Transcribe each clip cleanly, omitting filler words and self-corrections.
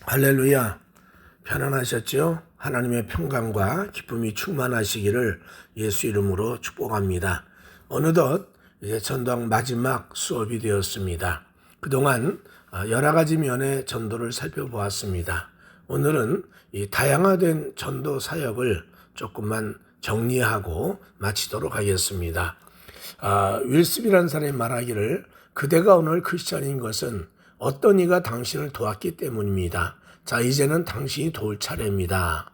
할렐루야. 편안하셨죠? 하나님의 평강과 기쁨이 충만하시기를 예수 이름으로 축복합니다. 어느덧 이제 전도학 마지막 수업이 되었습니다. 그동안 여러 가지 면의 전도를 살펴보았습니다. 오늘은 이 다양화된 전도 사역을 조금만 정리하고 마치도록 하겠습니다. 윌스비라는 사람이 말하기를 그대가 오늘 크리스찬인 것은 어떤 이가 당신을 도왔기 때문입니다. 자, 이제는 당신이 도울 차례입니다.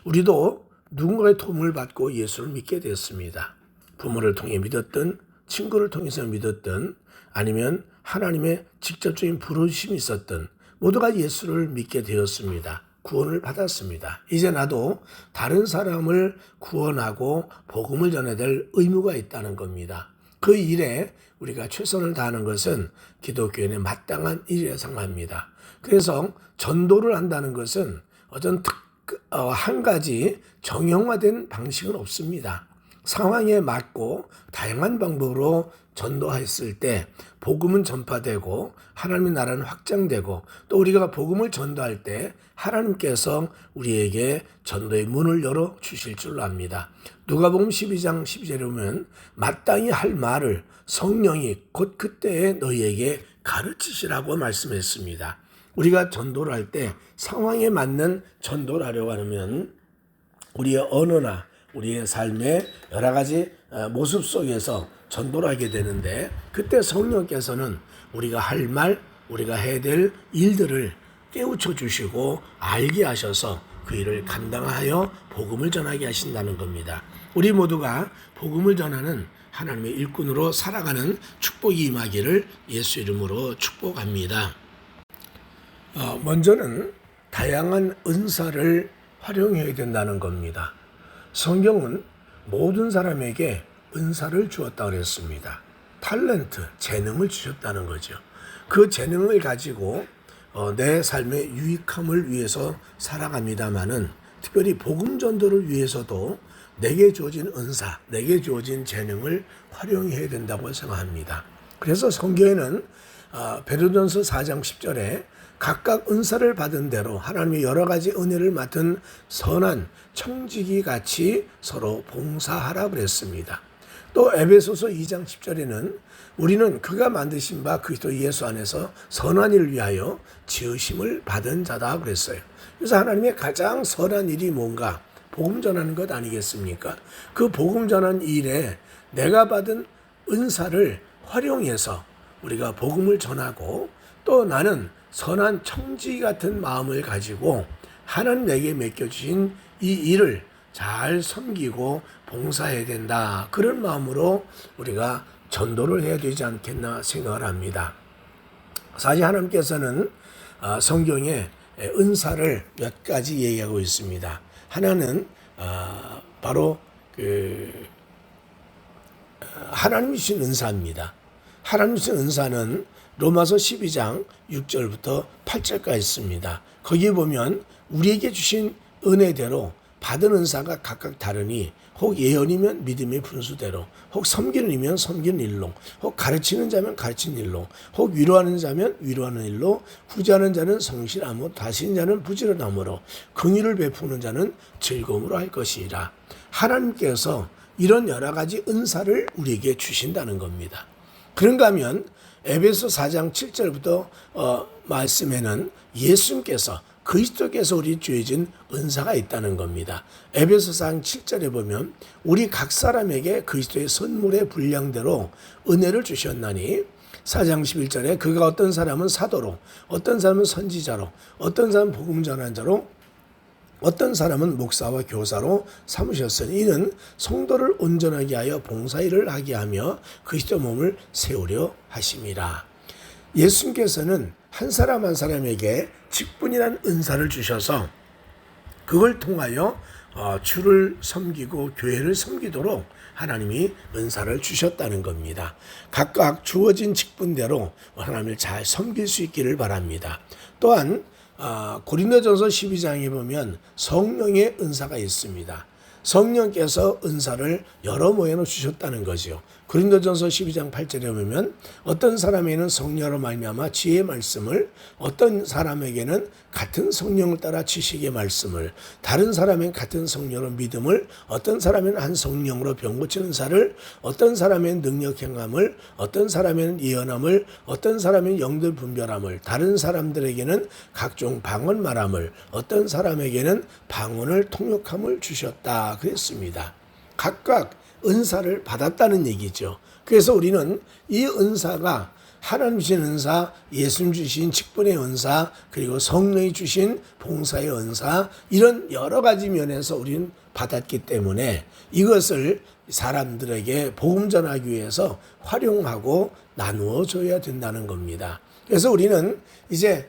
우리도 누군가의 도움을 받고 예수를 믿게 됐습니다. 부모를 통해 믿었든 친구를 통해서 믿었든 아니면 하나님의 직접적인 부르심이 있었든 모두가 예수를 믿게 되었습니다. 구원을 받았습니다. 이제 나도 다른 사람을 구원하고 복음을 전해야 될 의무가 있다는 겁니다. 그 일에 우리가 최선을 다하는 것은 기독교인의 마땅한 일이라 생각합니다. 그래서 전도를 한다는 것은 어떤 한 가지 정형화된 방식은 없습니다. 상황에 맞고 다양한 방법으로 전도했을 때 복음은 전파되고 하나님의 나라는 확장되고 또 우리가 복음을 전도할 때 하나님께서 우리에게 전도의 문을 열어 주실 줄로 압니다. 누가복음 12장 12절에 보면 마땅히 할 말을 성령이 곧 그때에 너희에게 가르치시라고 말씀했습니다. 우리가 전도를 할 때 상황에 맞는 전도를 하려고 하면 우리의 언어나 우리의 삶의 여러 가지 모습 속에서 전도를 하게 되는데 그때 성령께서는 우리가 할 말, 우리가 해야 될 일들을 깨우쳐 주시고 알게 하셔서 그 일을 감당하여 복음을 전하게 하신다는 겁니다. 우리 모두가 복음을 전하는 하나님의 일꾼으로 살아가는 축복이 임하기를 예수 이름으로 축복합니다. 먼저는 다양한 은사를 활용해야 된다는 겁니다. 성경은 모든 사람에게 은사를 주었다고 그랬습니다. 탤런트, 재능을 주셨다는 거죠. 그 재능을 가지고 내 삶의 유익함을 위해서 살아갑니다마는 특별히 복음 전도를 위해서도 내게 주어진 은사, 내게 주어진 재능을 활용해야 된다고 생각합니다. 그래서 성경에는 베드로전서 4장 10절에 각각 은사를 받은 대로 하나님의 여러 가지 은혜를 맡은 선한 청지기 같이 서로 봉사하라 그랬습니다. 또 에베소서 2장 10절에는 우리는 그가 만드신 바 그리스도 예수 안에서 선한 일을 위하여 지으심을 받은 자다 그랬어요. 그래서 하나님의 가장 선한 일이 뭔가? 복음 전하는 것 아니겠습니까? 그 복음 전하는 일에 내가 받은 은사를 활용해서 우리가 복음을 전하고 또 나는 선한 청지 같은 마음을 가지고 하나님 내게 맡겨주신 이 일을 잘 섬기고 봉사해야 된다. 그런 마음으로 우리가 전도를 해야 되지 않겠나 생각을 합니다. 사실 하나님께서는 성경에 은사를 몇 가지 얘기하고 있습니다. 하나는 바로 하나님이 주신 은사입니다. 하나님이 주신 은사는 로마서 12장 6절부터 8절까지 있습니다. 거기에 보면 우리에게 주신 은혜대로 받은 은사가 각각 다르니 혹 예언이면 믿음의 분수대로 혹 섬기는 이면 섬기는 일로 혹 가르치는 자면 가르치는 일로 혹 위로하는 자면 위로하는 일로 후지하는 자는 성실함으로 다스리는 자는 부지런함으로 긍휼을 베푸는 자는 즐거움으로 할 것이라. 하나님께서 이런 여러 가지 은사를 우리에게 주신다는 겁니다. 그런가 하면 에베소 4장 7절부터 말씀에는 예수님께서 그리스도께서 우리 주어진 은사가 있다는 겁니다. 에베소 4장 7절에 보면 우리 각 사람에게 그리스도의 선물의 분량대로 은혜를 주셨나니 4장 11절에 그가 어떤 사람은 사도로 어떤 사람은 선지자로 어떤 사람은 복음 전환자로 어떤 사람은 목사와 교사로 삼으셨으니 이는 성도를 온전하게 하여 봉사일을 하게 하며 그리스도 몸을 세우려 하심이라. 예수님께서는 한 사람 한 사람에게 직분이라는 은사를 주셔서 그걸 통하여 주를 섬기고 교회를 섬기도록 하나님이 은사를 주셨다는 겁니다. 각각 주어진 직분대로 하나님을 잘 섬길 수 있기를 바랍니다. 또한 고린도전서 12장에 보면 성령의 은사가 있습니다. 성령께서 은사를 여러 모양으로 주셨다는 거죠. 고린도전서 12장 8절에 보면 어떤 사람에게는 성령으로 말미암아 지혜의 말씀을, 어떤 사람에게는 같은 성령을 따라 지식의 말씀을, 다른 사람에게는 같은 성령으로 믿음을, 어떤 사람에게는 한 성령으로 병 고치는 사를, 어떤 사람에게는 능력 행함을, 어떤 사람에게는 예언함을, 어떤 사람에게는 영들 분별함을, 다른 사람들에게는 각종 방언 말함을, 어떤 사람에게는 방언을 통역함을 주셨다 그랬습니다. 각각 은사를 받았다는 얘기죠. 그래서 우리는 이 은사가 하나님 주신 은사, 예수님 주신 직분의 은사, 그리고 성령이 주신 봉사의 은사, 이런 여러 가지 면에서 우리는 받았기 때문에 이것을 사람들에게 복음 전하기 위해서 활용하고 나누어 줘야 된다는 겁니다. 그래서 우리는 이제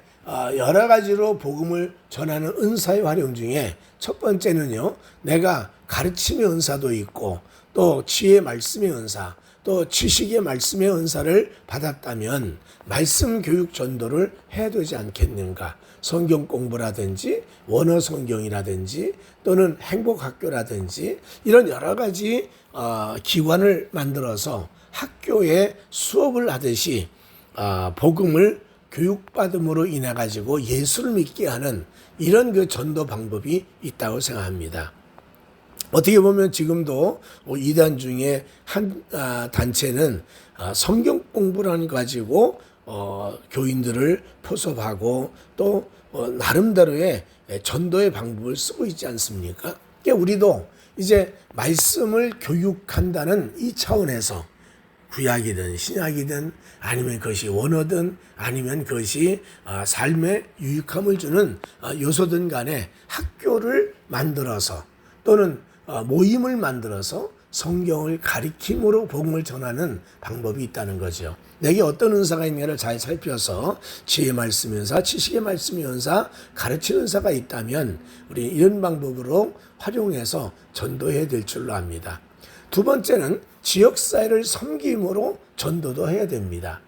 여러 가지로 복음을 전하는 은사의 활용 중에 첫 번째는요, 내가 가르침의 은사도 있고 또 지혜의 말씀의 은사, 또 지식의 말씀의 은사를 받았다면 말씀 교육 전도를 해야 되지 않겠는가? 성경 공부라든지 원어 성경이라든지 또는 행복학교라든지 이런 여러 가지 기관을 만들어서 학교에 수업을 하듯이 복음을 교육받음으로 인해 가지고 예수를 믿게 하는 이런 그 전도 방법이 있다고 생각합니다. 어떻게 보면 지금도 이단 중에 한 단체는 성경 공부를 가지고 교인들을 포섭하고 또 나름대로의 전도의 방법을 쓰고 있지 않습니까? 그러니까 우리도 이제 말씀을 교육한다는 이 차원에서 구약이든 신약이든 아니면 그것이 원어든 아니면 그것이 삶에 유익함을 주는 요소든 간에 학교를 만들어서 또는 모임을 만들어서 성경을 가리킴으로 복음을 전하는 방법이 있다는 거죠. 내게 어떤 은사가 있냐를 잘 살펴서 지혜의 말씀 은사, 지식의 말씀 은사, 가르치는 은사가 있다면 우리 이런 방법으로 활용해서 전도해야 될 줄로 압니다. 두 번째는 지역사회를 섬김으로 전도도 해야 됩니다.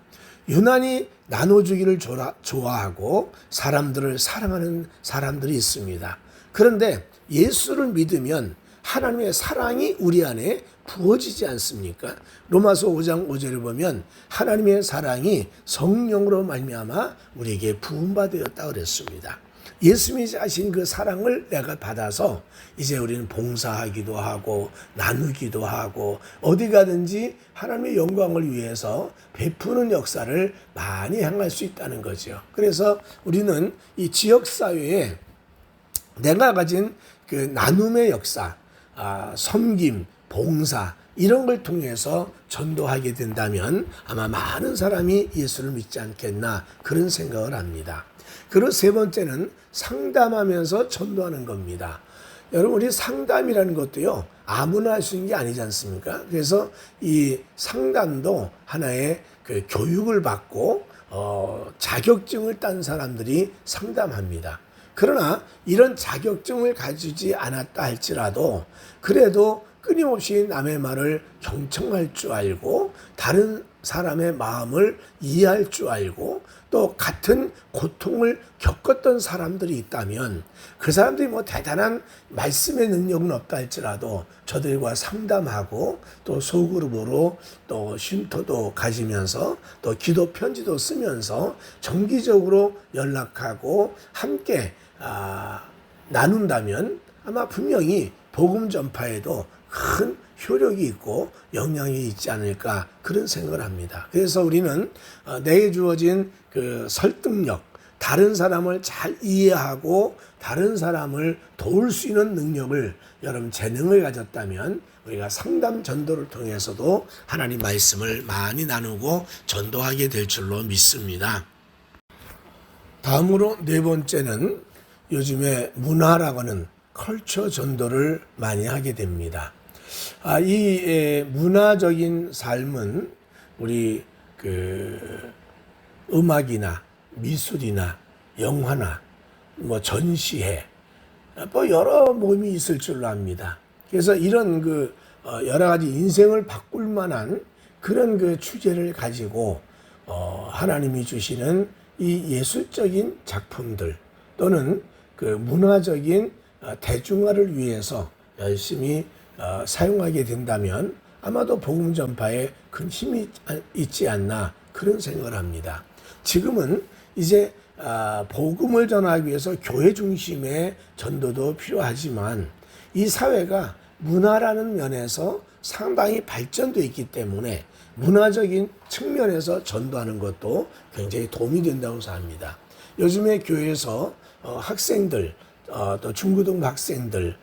유난히 나눠주기를 좋아하고 사람들을 사랑하는 사람들이 있습니다. 그런데 예수를 믿으면 하나님의 사랑이 우리 안에 부어지지 않습니까? 로마서 5장 5절을 보면 하나님의 사랑이 성령으로 말미암아 우리에게 부음받았다 그랬습니다. 예수님이 하신 그 사랑을 내가 받아서 이제 우리는 봉사하기도 하고 나누기도 하고 어디 가든지 하나님의 영광을 위해서 베푸는 역사를 많이 행할 수 있다는 거죠. 그래서 우리는 이 지역사회에 내가 가진 그 나눔의 역사, 섬김, 봉사 이런 걸 통해서 전도하게 된다면 아마 많은 사람이 예수를 믿지 않겠나 그런 생각을 합니다. 그리고 세 번째는 상담하면서 전도하는 겁니다. 여러분 우리 상담이라는 것도요 아무나 할 수 있는 게 아니지 않습니까? 그래서 이 상담도 하나의 그 교육을 받고 자격증을 딴 사람들이 상담합니다. 그러나 이런 자격증을 가지지 않았다 할지라도 그래도 끊임없이 남의 말을 경청할 줄 알고 다른 사람의 마음을 이해할 줄 알고 또 같은 고통을 겪었던 사람들이 있다면 그 사람들이 뭐 대단한 말씀의 능력은 없다 할지라도 저들과 상담하고 또 소그룹으로 또 쉼터도 가지면서 또 기도 편지도 쓰면서 정기적으로 연락하고 함께 나눈다면 아마 분명히 복음 전파에도 큰 효력이 있고 영향이 있지 않을까 그런 생각을 합니다. 그래서 우리는 내게 주어진 그 설득력, 다른 사람을 잘 이해하고 다른 사람을 도울 수 있는 능력을 여러분 재능을 가졌다면 우리가 상담 전도를 통해서도 하나님 말씀을 많이 나누고 전도하게 될 줄로 믿습니다. 다음으로 네 번째는 요즘에 문화라고 하는 컬처 전도를 많이 하게 됩니다. 이 문화적인 삶은 우리 그 음악이나 미술이나 영화나 뭐 전시회 뭐 여러 모임이 있을 줄로 압니다. 그래서 이런 그 여러 가지 인생을 바꿀 만한 그런 그 주제를 가지고 하나님이 주시는 이 예술적인 작품들 또는 그 문화적인 대중화를 위해서 열심히 사용하게 된다면 아마도 복음 전파에 큰 힘이 있지 않나 그런 생각을 합니다. 지금은 이제 복음을 전하기 위해서 교회 중심의 전도도 필요하지만 이 사회가 문화라는 면에서 상당히 발전되어 있기 때문에 문화적인 측면에서 전도하는 것도 굉장히 도움이 된다고 생각합니다. 요즘에 교회에서 학생들 또 중고등부 학생들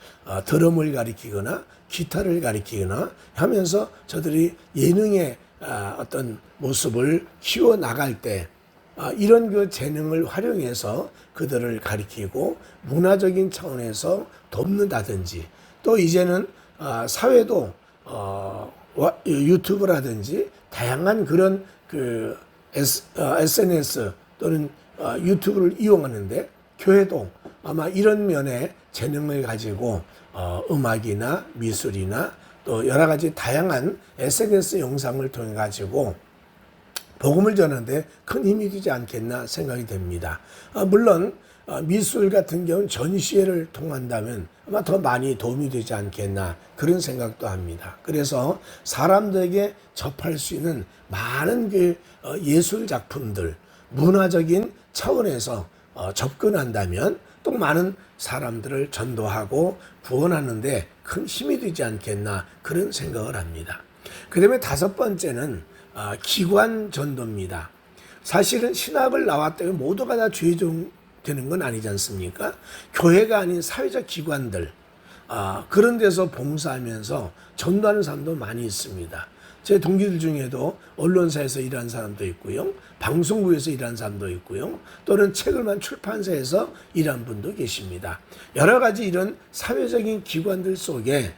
드럼을 가리키거나 기타를 가리키거나 하면서 저들이 예능의 어떤 모습을 키워 나갈 때 이런 그 재능을 활용해서 그들을 가리키고 문화적인 차원에서 돕는다든지 또 이제는 사회도 유튜브라든지 다양한 그런 그 SNS 또는 유튜브를 이용하는데 교회도 아마 이런 면에 재능을 가지고 음악이나 미술이나 또 여러 가지 다양한 SNS 영상을 통해 가지고 복음을 전하는데 큰 힘이 되지 않겠나 생각이 됩니다. 물론 미술 같은 경우는 전시회를 통한다면 아마 더 많이 도움이 되지 않겠나 그런 생각도 합니다. 그래서 사람들에게 접할 수 있는 많은 그 예술 작품들, 문화적인 차원에서 접근한다면 또 많은 사람들을 전도하고 구원하는데 큰 힘이 되지 않겠나 그런 생각을 합니다. 그 다음에 다섯 번째는 기관 전도입니다. 사실은 신학을 나왔다면 모두가 다 죄종 되는 건 아니지 않습니까? 교회가 아닌 사회적 기관들 그런 데서 봉사하면서 전도하는 사람도 많이 있습니다. 제 동기들 중에도 언론사에서 일하는 사람도 있고요. 방송국에서 일하는 사람도 있고요. 또는 책을 만 출판사에서 일하는 분도 계십니다. 여러 가지 이런 사회적인 기관들 속에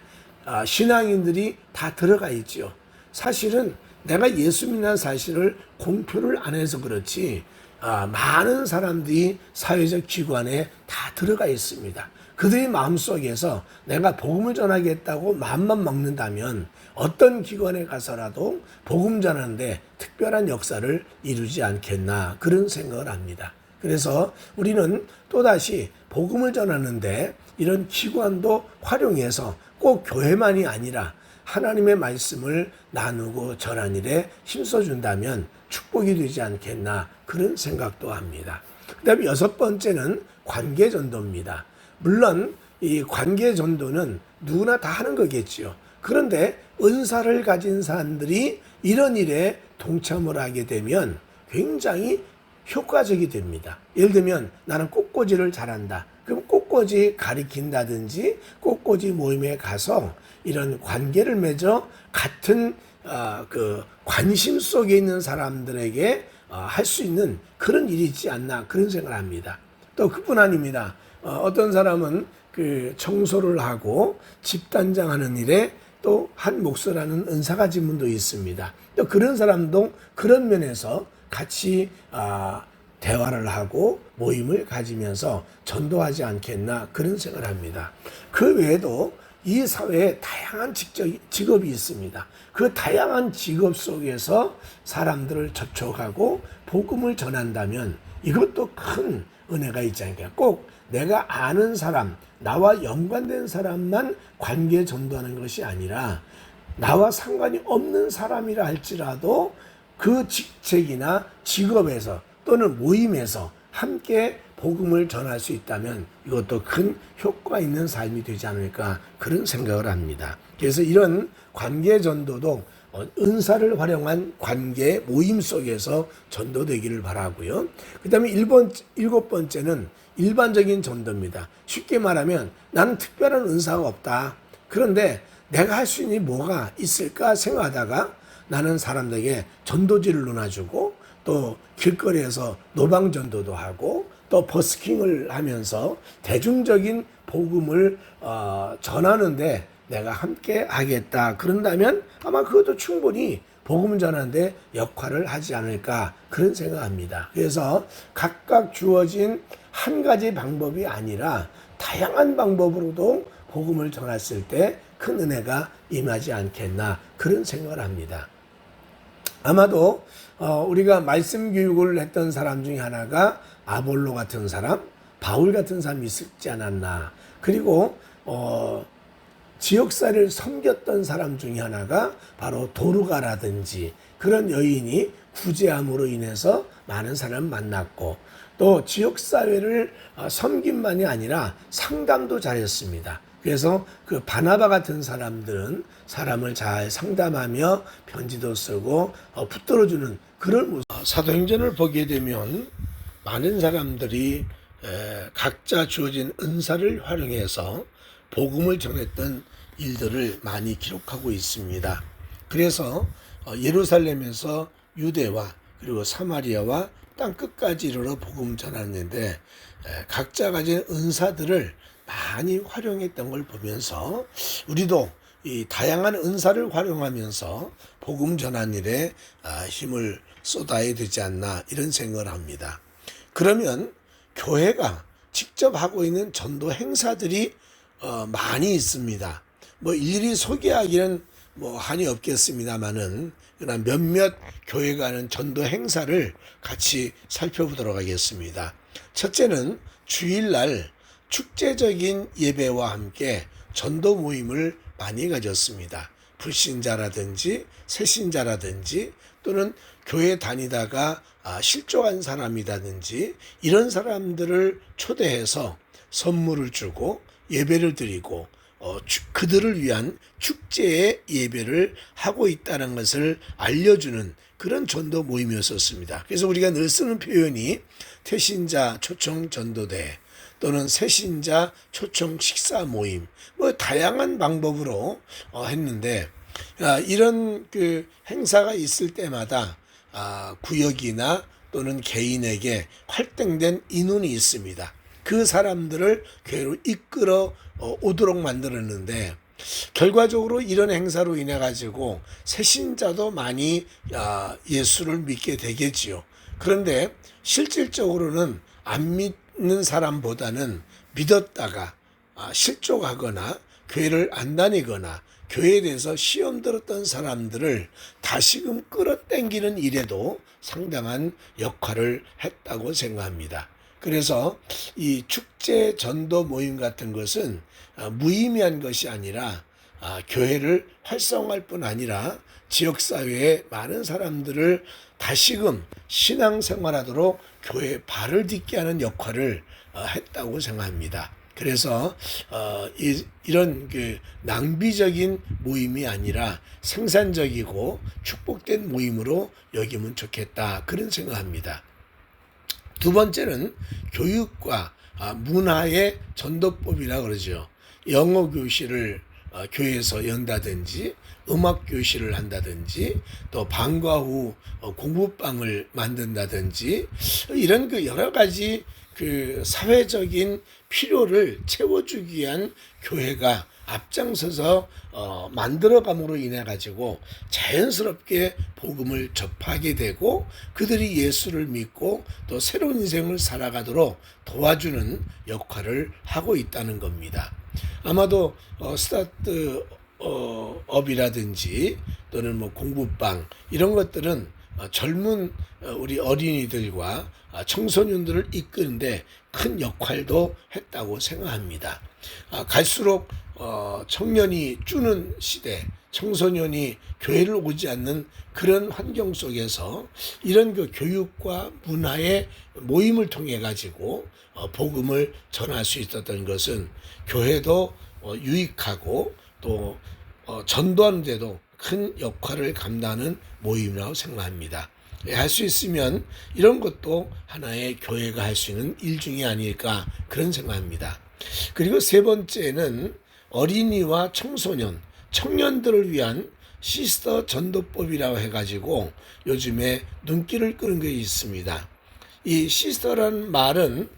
신앙인들이 다 들어가 있죠. 사실은 내가 예수 믿는 사실을 공표를 안 해서 그렇지 많은 사람들이 사회적 기관에 다 들어가 있습니다. 그들의 마음속에서 내가 복음을 전하겠다고 마음만 먹는다면 어떤 기관에 가서라도 복음 전하는데 특별한 역사를 이루지 않겠나 그런 생각을 합니다. 그래서 우리는 또다시 복음을 전하는데 이런 기관도 활용해서 꼭 교회만이 아니라 하나님의 말씀을 나누고 전하는 일에 힘써준다면 축복이 되지 않겠나 그런 생각도 합니다. 그 다음에 여섯 번째는 관계전도입니다. 물론 이 관계전도는 누구나 다 하는 거겠지요. 그런데 은사를 가진 사람들이 이런 일에 동참을 하게 되면 굉장히 효과적이 됩니다. 예를 들면 나는 꽃꽂이를 잘한다. 그럼 꽃꽂이 가리킨다든지 꽃꽂이 모임에 가서 이런 관계를 맺어 같은 그 관심 속에 있는 사람들에게 할 수 있는 그런 일이 있지 않나 그런 생각을 합니다. 또 그뿐 아닙니다. 어떤 사람은 그 청소를 하고 집단장하는 일에 또 한 몫을 하는 은사 가진 분도 있습니다. 또 그런 사람도 그런 면에서 같이 대화를 하고 모임을 가지면서 전도하지 않겠나 그런 생각을 합니다. 그 외에도 이 사회에 다양한 직업이 있습니다. 그 다양한 직업 속에서 사람들을 접촉하고 복음을 전한다면 이것도 큰 은혜가 있지 않을까. 꼭 내가 아는 사람, 나와 연관된 사람만 관계 전도하는 것이 아니라 나와 상관이 없는 사람이라 할지라도 그 직책이나 직업에서 또는 모임에서 함께 복음을 전할 수 있다면 이것도 큰 효과 있는 삶이 되지 않을까 그런 생각을 합니다. 그래서 이런 관계 전도도 은사를 활용한 관계 모임 속에서 전도되기를 바라고요. 그 다음에 일곱 번째는 일반적인 전도입니다. 쉽게 말하면 나는 특별한 은사가 없다. 그런데 내가 할 수 있는 뭐가 있을까 생각하다가 나는 사람들에게 전도지를 나눠주고 또 길거리에서 노방전도도 하고 또 버스킹을 하면서 대중적인 복음을 전하는데 내가 함께 하겠다. 그런다면 아마 그것도 충분히 복음 전하는데 역할을 하지 않을까 그런 생각합니다. 그래서 각각 주어진 한 가지 방법이 아니라 다양한 방법으로도 복음을 전했을 때 큰 은혜가 임하지 않겠나 그런 생각을 합니다. 아마도 우리가 말씀 교육을 했던 사람 중에 하나가 아볼로 같은 사람, 바울 같은 사람이 있지 않았나. 그리고 지역사회를 섬겼던 사람 중에 하나가 바로 도르가라든지 그런 여인이 구제함으로 인해서 많은 사람을 만났고, 또 지역사회를 섬김만이 아니라 상담도 잘했습니다. 그래서 그 바나바 같은 사람들은 사람을 잘 상담하며 편지도 쓰고 붙들어주는 그런 모습. 사도행전을 보게 되면 많은 사람들이 각자 주어진 은사를 활용해서 복음을 전했던 일들을 많이 기록하고 있습니다. 그래서 예루살렘에서 유대와 그리고 사마리아와 땅 끝까지 이르러 복음 전하는데 각자 가진 은사들을 많이 활용했던 걸 보면서 우리도 이 다양한 은사를 활용하면서 복음 전한 일에 힘을 쏟아야 되지 않나 이런 생각을 합니다. 그러면 교회가 직접 하고 있는 전도 행사들이 많이 있습니다. 뭐 일일이 소개하기는 한이 없겠습니다만은 그러나 몇몇 교회가 하는 전도 행사를 같이 살펴보도록 하겠습니다. 첫째는 주일날 축제적인 예배와 함께 전도 모임을 많이 가졌습니다. 불신자라든지 새신자라든지 또는 교회 다니다가 실족한 사람이라든지 이런 사람들을 초대해서 선물을 주고 예배를 드리고 그들을 위한 축제의 예배를 하고 있다는 것을 알려주는 그런 전도 모임이었습니다. 그래서 우리가 늘 쓰는 표현이 태신자 초청 전도대 또는 새신자 초청 식사 모임 다양한 방법으로 했는데 이런 그 행사가 있을 때마다 구역이나 또는 개인에게 활동된 인원이 있습니다. 그 사람들을 교회로 이끌어 오도록 만들었는데 결과적으로 이런 행사로 인해 가지고 새신자도 많이 예수를 믿게 되겠지요. 그런데 실질적으로는 안 믿는 사람보다는 믿었다가 실족하거나 교회를 안 다니거나 교회에 대해서 시험 들었던 사람들을 다시금 끌어당기는 일에도 상당한 역할을 했다고 생각합니다. 그래서 이 축제 전도 모임 같은 것은 무의미한 것이 아니라 교회를 활성화할 뿐 아니라 지역사회의 많은 사람들을 다시금 신앙생활하도록 교회에 발을 딛게 하는 역할을 했다고 생각합니다. 그래서 이런 그 낭비적인 모임이 아니라 생산적이고 축복된 모임으로 여기면 좋겠다 그런 생각합니다. 두 번째는 교육과 문화의 전도법이라 그러죠. 영어 교실을 교회에서 연다든지 음악 교실을 한다든지 또 방과 후 공부방을 만든다든지 이런 그 여러 가지 그 사회적인 필요를 채워주기 위한 교회가 앞장서서 만들어감으로 인해 가지고 자연스럽게 복음을 접하게 되고 그들이 예수를 믿고 또 새로운 인생을 살아가도록 도와주는 역할을 하고 있다는 겁니다. 아마도 스타트업이라든지 또는 공부방 이런 것들은 젊은 우리 어린이들과 청소년들을 이끄는데 큰 역할도 했다고 생각합니다. 갈수록 청년이 주는 시대, 청소년이 교회를 오지 않는 그런 환경 속에서 이런 그 교육과 문화의 모임을 통해 가지고 복음을 전할 수 있었던 것은 교회도 유익하고 또 전도하는 데도 큰 역할을 감당하는 모임이라고 생각합니다. 할 수 있으면 이런 것도 하나의 교회가 할 수 있는 일 중에 아닐까 그런 생각합니다. 그리고 세 번째는 어린이와 청소년, 청년들을 위한 시스터 전도법이라고 해가지고 요즘에 눈길을 끄는 게 있습니다. 이 시스터라는 말은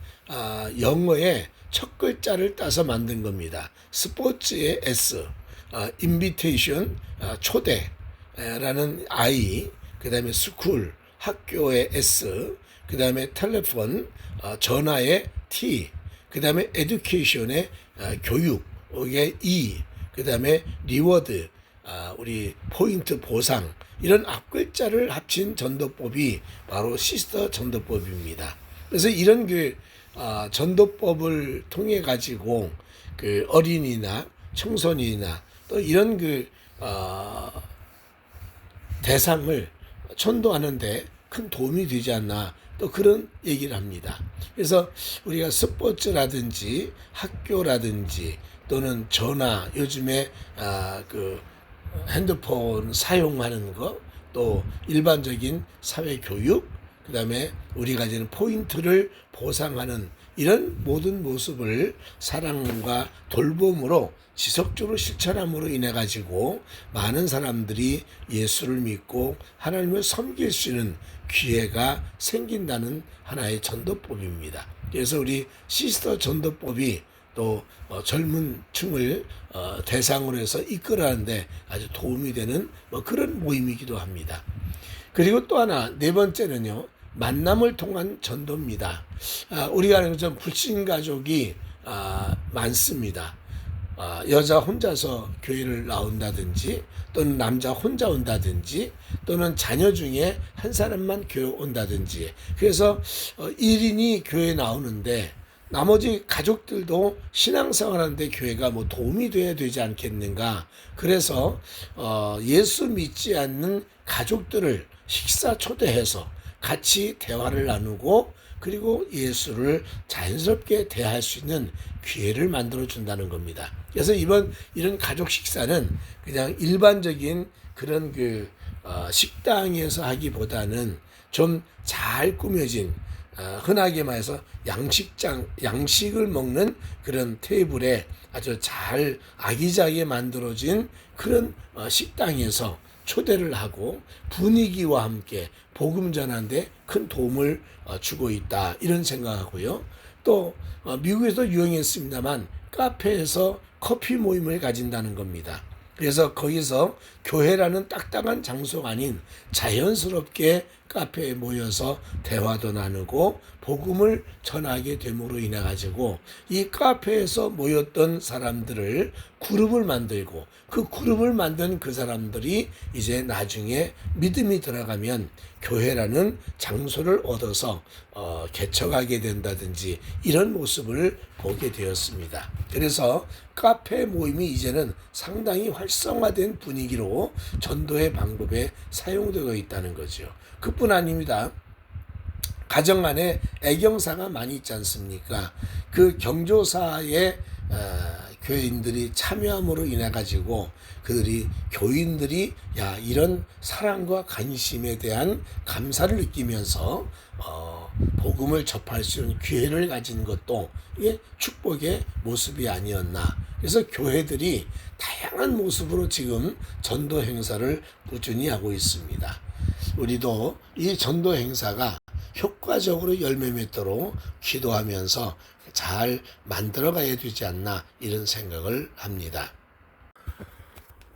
영어의 첫 글자를 따서 만든 겁니다. 스포츠의 S, 인비테이션, 초대라는 I, 그 다음에 스쿨, 학교의 S, 그 다음에 텔레폰, 전화의 T, 그 다음에 에듀케이션의 교육의 E, 그 다음에 리워드, 우리 포인트 보상, 이런 앞글자를 합친 전도법이 바로 시스터 전도법입니다. 그래서 이런 전도법을 통해 가지고 그 어린이나 청소년이나 또 이런 대상을 전도하는데 큰 도움이 되지 않나, 또 그런 얘기를 합니다. 그래서 우리가 스포츠라든지 학교라든지 또는 전화, 요즘에 핸드폰 사용하는 거, 또 일반적인 사회교육, 그 다음에 우리가 가지는 포인트를 보상하는 이런 모든 모습을 사랑과 돌봄으로 지속적으로 실천함으로 인해 가지고 많은 사람들이 예수를 믿고 하나님을 섬길 수 있는 기회가 생긴다는 하나의 전도법입니다. 그래서 우리 시스터 전도법이 또 젊은 층을 대상으로 해서 이끌어가는데 아주 도움이 되는 그런 모임이기도 합니다. 그리고 또 하나, 네 번째는요, 만남을 통한 전도입니다. 우리가 아는 것처럼 불신 가족이 많습니다. 여자 혼자서 교회를 나온다든지, 또는 남자 혼자 온다든지, 또는 자녀 중에 한 사람만 교회 온다든지, 그래서 1인이 교회 나오는데 나머지 가족들도 신앙생활하는데 교회가 도움이 돼야 되지 않겠는가. 그래서 예수 믿지 않는 가족들을 식사 초대해서 같이 대화를 나누고, 그리고 예수를 자연스럽게 대할 수 있는 기회를 만들어 준다는 겁니다. 그래서 이런 가족 식사는 그냥 일반적인 그런 식당에서 하기보다는 좀 잘 꾸며진, 흔하게 말해서 양식을 먹는 그런 테이블에 아주 잘 아기자기하게 만들어진 그런 식당에서 초대를 하고 분위기와 함께 복음 전하는데 큰 도움을 주고 있다, 이런 생각하고요. 또 미국에서 유행했습니다만 카페에서 커피 모임을 가진다는 겁니다. 그래서 거기서 교회라는 딱딱한 장소가 아닌 자연스럽게 카페에 모여서 대화도 나누고 복음을 전하게 됨으로 인해 가지고 이 카페에서 모였던 사람들을 그룹을 만들고, 그 그룹을 만든 그 사람들이 이제 나중에 믿음이 들어가면 교회라는 장소를 얻어서 개척하게 된다든지 이런 모습을 보게 되었습니다. 그래서 카페 모임이 이제는 상당히 활성화된 분위기로 전도의 방법에 사용되고 있다는 거죠. 그뿐 아닙니다. 가정 안에 애경사가 많이 있지 않습니까? 그 경조사에 교인들이 참여함으로 인해 가지고 교인들이 이런 사랑과 관심에 대한 감사를 느끼면서 복음을 접할 수 있는 기회를 가진 것도 이게 축복의 모습이 아니었나. 그래서 교회들이 다양한 모습으로 지금 전도 행사를 꾸준히 하고 있습니다. 우리도 이 전도 행사가 효과적으로 열매 맺도록 기도하면서 잘 만들어가야 되지 않나, 이런 생각을 합니다.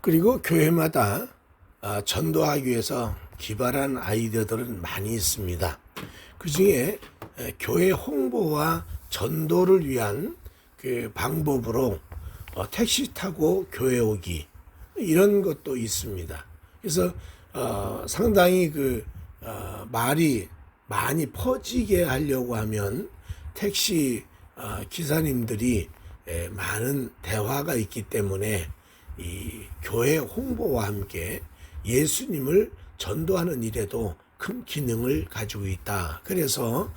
그리고 교회마다 전도하기 위해서 기발한 아이디어들은 많이 있습니다. 그 중에 교회 홍보와 전도를 위한 그 방법으로 택시 타고 교회 오기, 이런 것도 있습니다. 그래서 상당히 말이 많이 퍼지게 하려고 하면 택시 기사님들이 많은 대화가 있기 때문에 이 교회 홍보와 함께 예수님을 전도하는 일에도 큰 기능을 가지고 있다. 그래서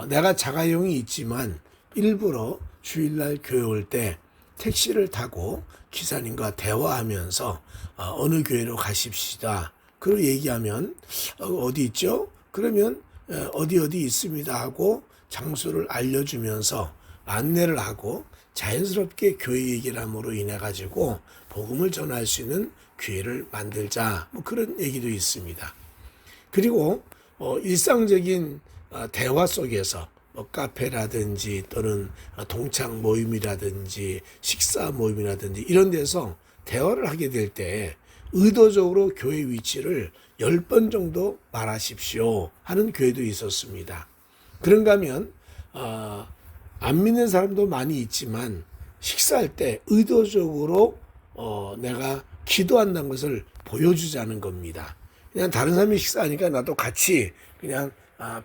내가 자가용이 있지만 일부러 주일날 교회 올 때 택시를 타고 기사님과 대화하면서 어느 교회로 가십시다. 그리고 얘기하면 어디 있죠? 그러면 어디 있습니다 하고 장소를 알려주면서 안내를 하고 자연스럽게 교회 얘기를 함으로 인해 가지고 복음을 전할 수 있는 기회를 만들자, 그런 얘기도 있습니다. 그리고 일상적인 대화 속에서 카페라든지 또는 동창 모임이라든지 식사 모임이라든지 이런 데서 대화를 하게 될 때 의도적으로 교회 위치를 10번 정도 말하십시오 하는 교회도 있었습니다. 그런가 하면 안 믿는 사람도 많이 있지만 식사할 때 의도적으로 내가 기도한다는 것을 보여주자는 겁니다. 그냥 다른 사람이 식사하니까 나도 같이 그냥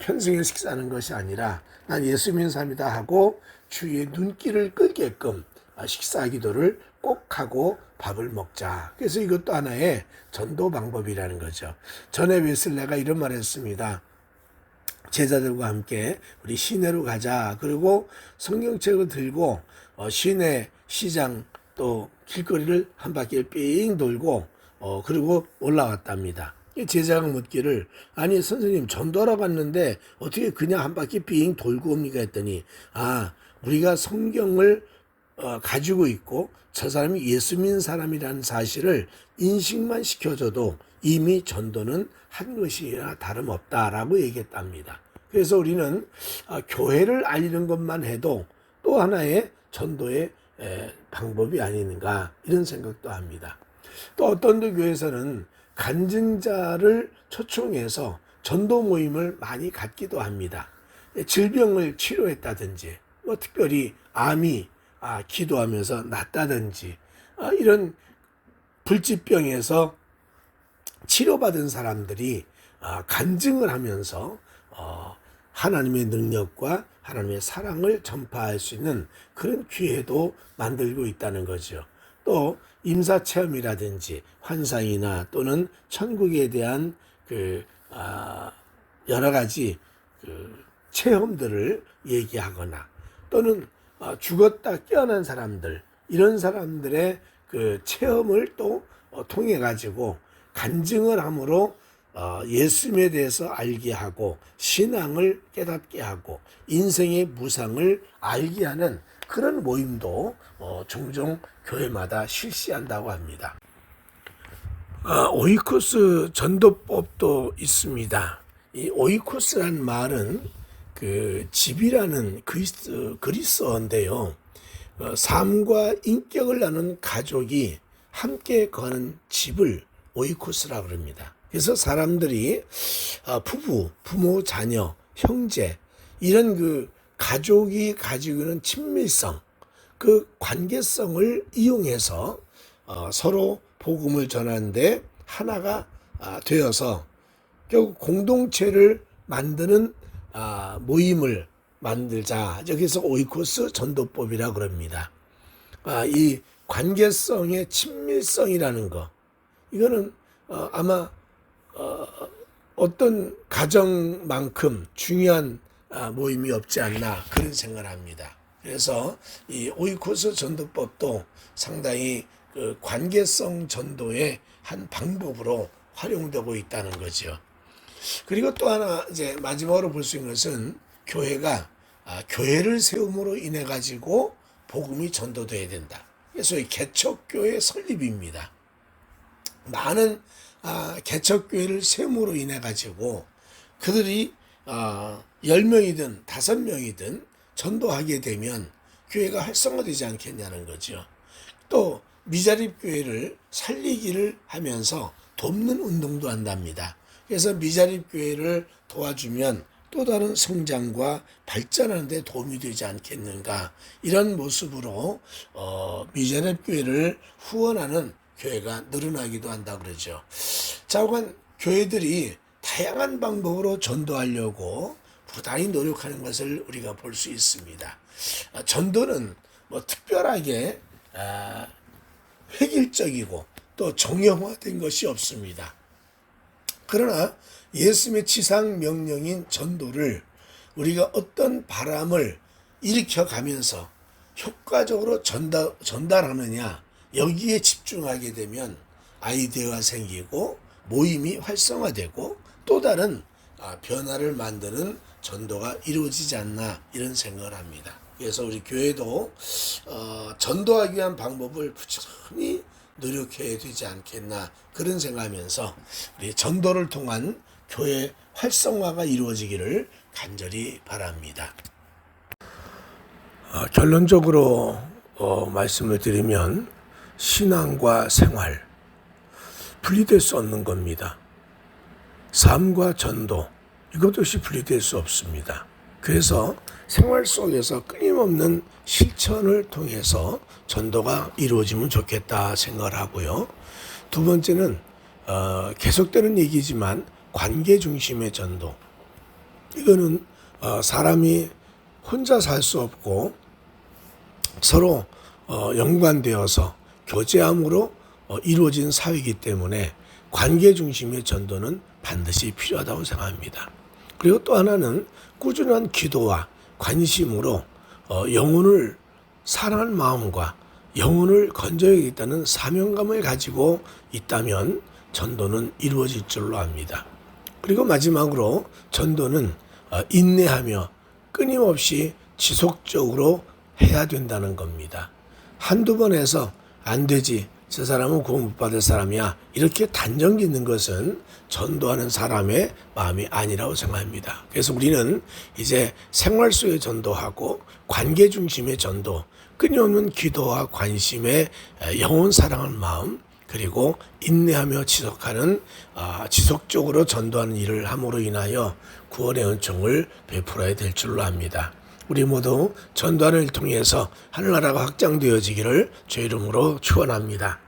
편승해 식사하는 것이 아니라 난 예수 믿는 사람이다 하고 주위의 눈길을 끌게끔 식사 기도를 꼭 꼭 하고 밥을 먹자. 그래서 이것도 하나의 전도 방법이라는 거죠. 전에 웨슬레가 이런 말을 했습니다. 제자들과 함께 우리 시내로 가자. 그리고 성경책을 들고 시내 시장 또 길거리를 한 바퀴 삥 돌고 그리고 올라왔답니다. 제자가 묻기를 아니 선생님 전도하러 갔는데 어떻게 그냥 한 바퀴 삥 돌고 옵니까 했더니 우리가 성경을 가지고 있고 저 사람이 예수 믿는 사람이라는 사실을 인식만 시켜줘도 이미 전도는 한 것이나 다름없다라고 얘기했답니다. 그래서 우리는 교회를 알리는 것만 해도 또 하나의 전도의 방법이 아닌가 이런 생각도 합니다. 또 어떤 교회에서는 간증자를 초청해서 전도 모임을 많이 갖기도 합니다. 질병을 치료했다든지 특별히 암이 기도하면서 낫다든지 이런 불치병에서 치료받은 사람들이 간증을 하면서 하나님의 능력과 하나님의 사랑을 전파할 수 있는 그런 기회도 만들고 있다는 거죠. 또 임사체험이라든지 환상이나 또는 천국에 대한 여러 가지 체험들을 얘기하거나 또는 죽었다 깨어난 사람들 이런 사람들의 체험을 또 통해 가지고 간증을 함으로 예수님에 대해서 알게 하고 신앙을 깨닫게 하고 인생의 무상을 알게 하는 그런 모임도 종종 교회마다 실시한다고 합니다. 오이코스 전도법도 있습니다. 이 오이코스란 말은 집이라는 그리스어인데요. 삶과 인격을 나눈 가족이 함께 거하는 집을 오이코스라고 합니다. 그래서 사람들이 부모, 자녀, 형제 이런 가족이 가지고 있는 친밀성, 그 관계성을 이용해서 서로 복음을 전하는데 하나가 되어서 결국 공동체를 만드는 모임을 만들자. 여기서 오이코스 전도법이라고 그럽니다. 이 관계성의 친밀성이라는 거, 이거는 아마 어떤 가정만큼 중요한 모임이 없지 않나 그런 생각을 합니다. 그래서 이 오이코스 전도법도 상당히 관계성 전도의 한 방법으로 활용되고 있다는 거죠. 그리고 또 하나 이제 마지막으로 볼 수 있는 것은 교회가 교회를 세움으로 인해 가지고 복음이 전도돼야 된다. 그래서 이 개척교회 설립입니다. 많은 개척교회를 세움으로 인해 가지고 그들이 10명이든 5명이든 전도하게 되면 교회가 활성화되지 않겠냐는 거죠. 또 미자립 교회를 살리기를 하면서 돕는 운동도 한답니다. 그래서 미자립 교회를 도와주면 또 다른 성장과 발전하는 데 도움이 되지 않겠는가, 이런 모습으로 미자립 교회를 후원하는 교회가 늘어나기도 한다고 그러죠. 자오간 교회들이 다양한 방법으로 전도하려고 부단히 노력하는 것을 우리가 볼 수 있습니다. 전도는 특별하게 획일적이고 또 정형화된 것이 없습니다. 그러나 예수님의 지상 명령인 전도를 우리가 어떤 바람을 일으켜 가면서 효과적으로 전달하느냐, 여기에 집중하게 되면 아이디어가 생기고 모임이 활성화되고 또 다른 변화를 만드는 전도가 이루어지지 않나 이런 생각을 합니다. 그래서 우리 교회도 전도하기 위한 방법을 부지런히 노력해야 되지 않겠나 그런 생각하면서 우리 전도를 통한 교회 활성화가 이루어지기를 간절히 바랍니다. 결론적으로 말씀을 드리면 신앙과 생활 분리될 수 없는 겁니다. 삶과 전도 이것 없이 분리될 수 없습니다. 그래서 생활 속에서 끊임없는 실천을 통해서 전도가 이루어지면 좋겠다 생각을 하고요. 두 번째는 계속되는 얘기지만 관계 중심의 전도. 이거는 사람이 혼자 살 수 없고 서로 연관되어서 교제함으로 이루어진 사회이기 때문에 관계 중심의 전도는 반드시 필요하다고 생각합니다. 그리고 또 하나는 꾸준한 기도와 관심으로 영혼을 사랑하는 마음과 영혼을 건져야겠다는 사명감을 가지고 있다면 전도는 이루어질 줄로 압니다. 그리고 마지막으로 전도는 인내하며 끊임없이 지속적으로 해야 된다는 겁니다. 한두 번 해서 안 되지, 저 사람은 구원 못 받을 사람이야, 이렇게 단정 짓는 것은 전도하는 사람의 마음이 아니라고 생각합니다. 그래서 우리는 이제 생활 속의 전도하고 관계 중심의 전도, 끊임없는 기도와 관심에 영혼 사랑하는 마음, 그리고 인내하며 지속적으로 전도하는 일을 함으로 인하여 구원의 은총을 베풀어야 될 줄로 압니다. 우리 모두 전도하는 일을 통해서 하늘나라가 확장되어지기를 주의 이름으로 축원합니다.